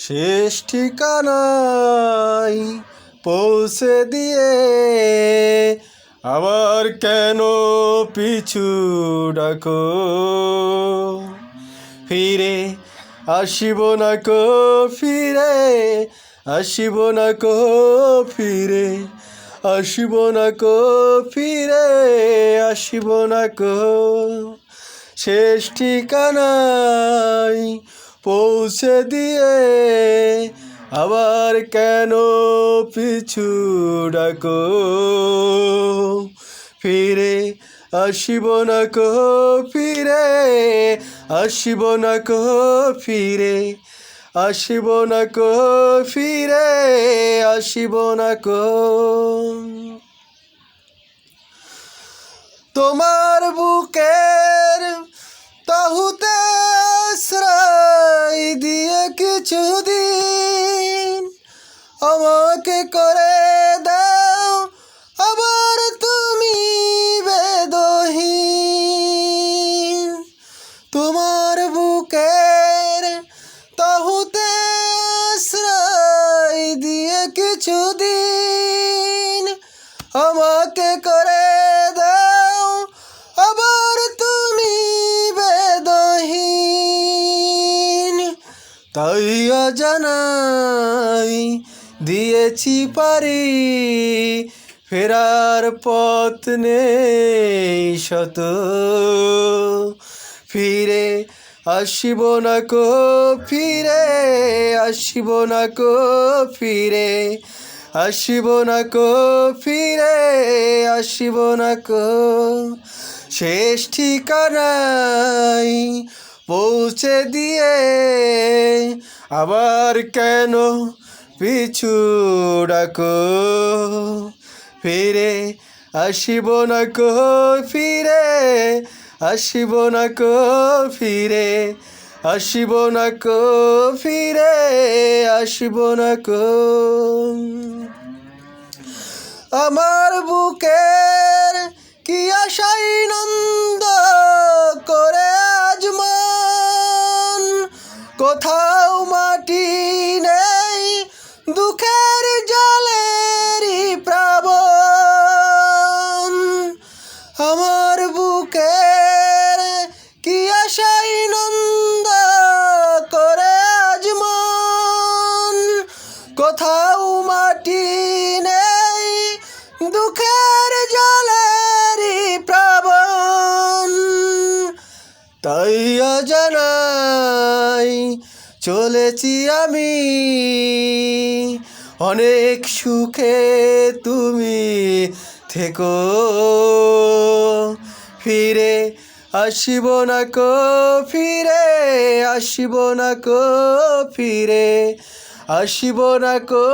শেষ ঠিকানায় পৌঁছে দিয়ে আবার কেন পিছু ডাকো? ফিরে আসিব না কো, ফিরে আসিব না কো, ফিরে আসিব না কো, ফিরে আসিব না কো। শেষ ঠিকানায় পৌঁছে দিয়ে আবার কেন পিছু ডাকো? ফিরে আসিব না কো, ফিরে আসিব না কো, ফিরে আসিব না কো, ফিরে আসিব না কো। তোমার বুকের তাহুতে আশ্রয় দিয়ে কিছুদিন আমাকে করে দাও আবার তুমি বেদহীন। তোমার বুকের তাহুতে আশ্রয় দিয়ে কিছুদিন আমাকে করে দাও আবার তুমি বেদহীন। তাই অজানাই দিয়েছি পারি, ফেরার পথ নেই শত। ফিরে আসিব না কো, ফিরে আসিব না কো, ফিরে আসিব না কো, ফিরে আসিব না কো। শেষ ঠিকানায় পৌঁছে দিয়ে আবার কেন পিছু ডাকো? ফিরে আসিব না কো, ফিরে আসিব না কো, ফিরে আসিব না কো, ফিরে আসিব না কো। আমার বুকের কি আশাই নন্দ করে আজ মন, কোথাও মাটি নেই দুঃখের জলেরই প্লাবন। আমার বুকের কি আশাই নন্দ করে আজ মন, কোথাও মাটি নেই দুঃখের জলেরই প্লাবন। তাই অজানাই চলেছি আমি অনেক সুখে তুমি থেকো। ফিরে আসিব না কো, ফিরে আসিব না কো, ফিরে আসিব না কো,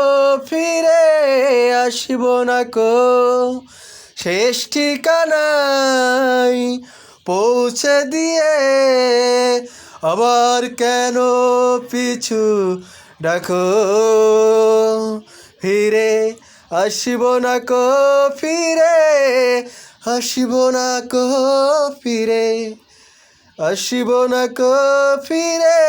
ফিরে আসিব না কো। শেষ ঠিকানায় পৌঁছে দিয়ে আবার কেন পিছু ডাকো? ফিরে আসিব না কো, ফিরে আসিব না কো, ফিরে আসিব না কো, ফিরে